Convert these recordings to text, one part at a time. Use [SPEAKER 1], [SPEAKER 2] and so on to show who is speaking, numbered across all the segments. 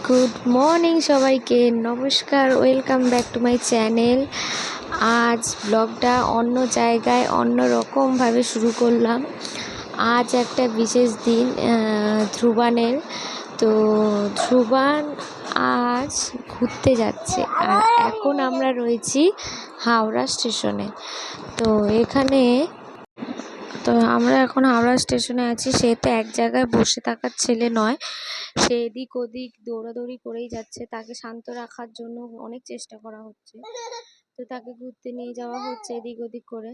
[SPEAKER 1] Good morning সবাইকে, নমস্কার, welcome back to my channel. আজ ব্লগটা অন্য জায়গায় অন্য রকমভাবে শুরু করলাম। আজ একটা বিশেষ দিন, ধ্রুবানের। তো ধ্রুবান আজ ঘুরতে যাচ্ছে, আর এখন আমরা রয়েছি হাওড়া স্টেশনে। তো আমরা এখন হাওড়া স্টেশনে আছি। সে তো এক জায়গায় বসে থাকার ছেলে নয়, সে এদিক ওদিক দৌড়াদৌড়ি করেই যাচ্ছে। তাকে শান্ত রাখার জন্য অনেক চেষ্টা করা হচ্ছে, তো তাকে ঘুরতে নিয়ে যাওয়া হচ্ছে এদিক ওদিক করে।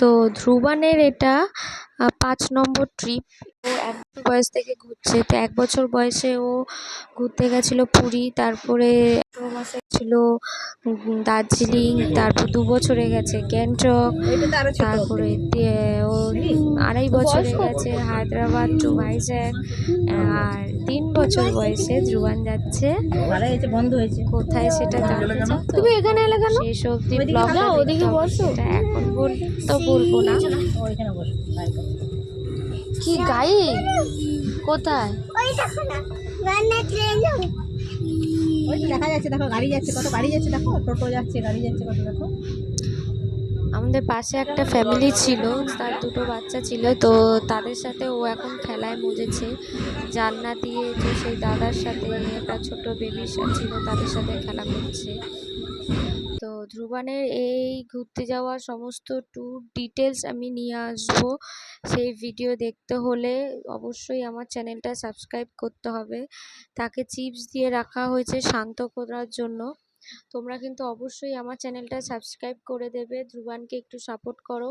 [SPEAKER 1] তো ধ্রুবানের এটা 5 নম্বর ট্রিপ। ও 1 বছর বয়স থেকে ঘুরছে। তো 1 বছর বয়সে ও ঘুরতে গেছিলো পুরী, তারপরে 18 মাসে ছিল দার্জিলিং, তারপর 2 বছরে গেছে গ্যাংটক, তারপরে ও 2.5 বছরে গেছে হায়দ্রাবাদ টু ভাইজ্যাক, আর 3 বছর বয়সে ধ্রুবান যাচ্ছে কোথায় সেটা জানতে চাও তো? তুমি এখানে এলে কেন? শেষ অবধি ব্লগটা দেখতে হবে। সেটা এখন বলবো না। কি গাই কোথায়?
[SPEAKER 2] দেখা যাচ্ছে, দেখো গাড়ি যাচ্ছে, কত গাড়ি যাচ্ছে, দেখো টোটো যাচ্ছে, গাড়ি যাচ্ছে, কত দেখো।
[SPEAKER 1] আমাদের পাশে একটা ফ্যামিলি ছিল, তার 2টো বাচ্চা ছিল। তো তাদের সাথে ও এখন খেলায় মজেছে। জানলা দিয়ে যে সেই দাদার সাথে একটা ছোট বেবি ছিল, তাদের সাথে খেলা করছে। তো ধ্রুবানের এই ঘুরতে যাওয়ার সমস্ত ট্যুর ডিটেলস আমি নিয়ে আসবো। সেই ভিডিও দেখতে হলে অবশ্যই আমার চ্যানেলটা সাবস্ক্রাইব করতে হবে। তাকে চিপস দিয়ে রাখা হয়েছে শান্ত করার জন্য। তোমরা কিন্তু অবশ্যই আমার চ্যানেলটা সাবস্ক্রাইব করে দেবে, ধ্রুবানকে একটু সাপোর্ট করো।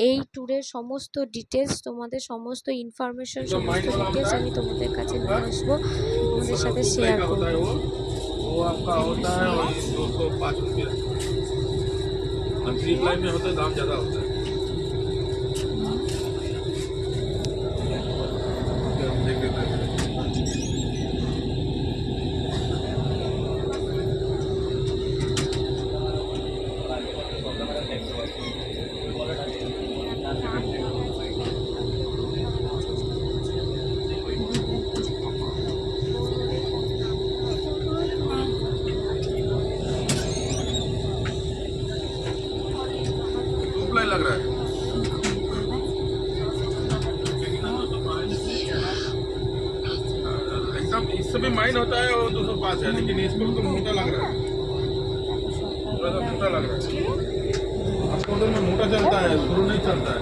[SPEAKER 1] এই ট্যুরের সমস্ত ডিটেলস, তোমাদের সমস্ত ইনফরমেশন, সমস্ত ডিটেলস আমি তোমাদের কাছে নিয়ে আসবো, তোমাদের সাথে শেয়ার করবো।
[SPEAKER 3] वो आपका होता है वही 205 रुपया। मंथली प्लान में होता है, दाम ज़्यादा होता है। हम देख लेते हैं। लग रहा है एकदम। इससे भी माइन होता है वो 205 है, लेकिन इसको तो मोटा लग रहा है, थोड़ा सा मोटा लग रहा है। आपको उधर में मोटा चलता है, शुरू नहीं चलता है।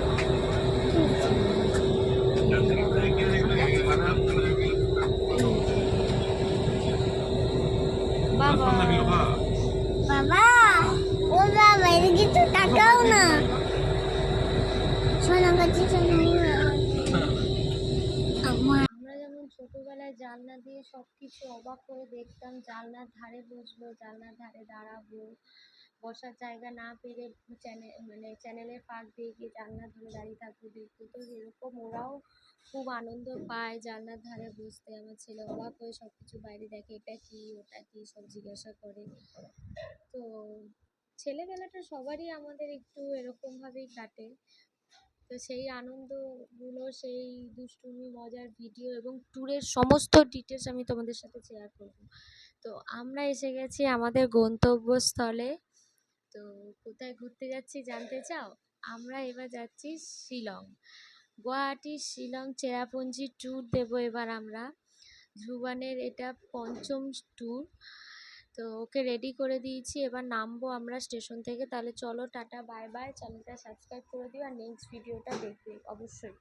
[SPEAKER 2] বাবা, ও বাবা, এদিকে তো তাকাও না। সোনা বাচ্চা,
[SPEAKER 1] আমরা যেমন ছোটবেলায় জানলা দিয়ে সবকিছু অবাক করে দেখতাম, জানলার ধারে বসবো, জানলার ধারে দাঁড়াবো, বসার জায়গা না পেলে চ্যানেলের ফাঁক দিয়ে গিয়ে জানলার ধারে দাঁড়িয়ে থাকবো, দেখবো। তো এরকম ওরাও খুব আনন্দ পায় জানলার ধারে বসতে। আমার ছেলে অবাক হয়ে সবকিছু বাইরে দেখে, এটা কি ওটা কি সব জিজ্ঞাসা করে। তো ছেলেবেলাটা সবারই আমাদের একটু এরকম ভাবেই কাটে। তো সেই আনন্দগুলো, সেই দুষ্টুমি, মজার ভিডিও এবং ট্যুরের সমস্ত ডিটেলস আমি তোমাদের সাথে শেয়ার করব। তো আমরা এসে গেছি আমাদের গন্তব্যস্থলে। তো কোথায় ঘুরতে যাচ্ছি জানতে চাও? আমরা এবার যাচ্ছি শিলং, গুয়াহাটি শিলং চেরাপুঞ্জি ট্যুর দেবো এবার আমরা। ধ্রুবানের এটা 5ম ট্যুর। তো ওকে রেডি করে দিয়েছি, এবার নামবো আমরা স্টেশন থেকে। তাহলে চলো, টাটা, বাই বাই। চ্যানেলটা সাবস্ক্রাইব করে দিও আর নেক্সট ভিডিওটা দেখবে অবশ্যই।